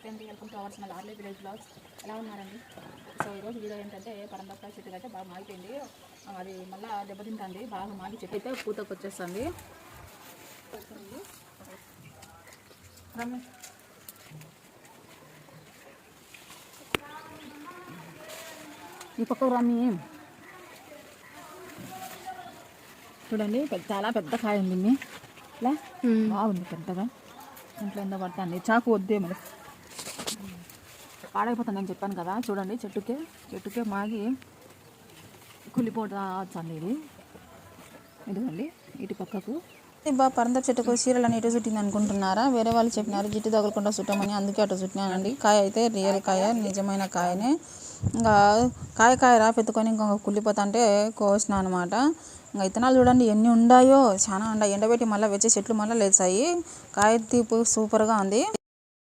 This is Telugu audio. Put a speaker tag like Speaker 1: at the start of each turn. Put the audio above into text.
Speaker 1: నమస్తే అండి, వెల్కమ్ టు అవర్స్ మళ్ళీ ఆర్లీ విలేజ్ బ్లాగ్స్. ఎలా ఉన్నారండి? సో ఈరోజు వీడియో ఏంటంటే పరంబక్కాయ చెట్టు అయితే బాగా మాగిపోయింది. అది మళ్ళీ దెబ్బతింటుంది. బాగా మాగి చెట్టు అయితే పూతకు వచ్చేస్తుంది. ఈ పక్క రమ్మి చూడండి, చాలా పెద్ద కాయ ఉంది. ఇలా బాగుంది పెద్దగా. ఇంట్లో ఎంతో పడుతుంది. చాకు వద్దే మరి పాడైపోతుంది అని చెప్పాను కదా. చూడండి, చెట్టుకే మాగి కుళ్ళిపోతుంది. ఇదిగోండి ఇటు పక్కకు
Speaker 2: పరందపు చెట్టుకు చీరలు అని ఇటు చుట్టింది అనుకుంటున్నారా? వేరే వాళ్ళు చెప్పినారు జిట్టు తగలకుండా చుట్టమని, అందుకే అటు చుట్టినానండి. కాయ అయితే రియల్ కాయ, నిజమైన కాయనే. ఇంకా కాయ రాపెత్తుకొని ఇంకొక కుళ్ళిపోతా అంటే కోసిన అనమాట. ఇంకా ఇత్తనాలు చూడండి ఎన్ని ఉన్నాయో, చాలా ఉన్నాయి. ఎండబెట్టి మళ్ళీ వచ్చే చెట్లు మళ్ళీ లేచాయి. కాయ తీపు సూపర్గా ఉంది.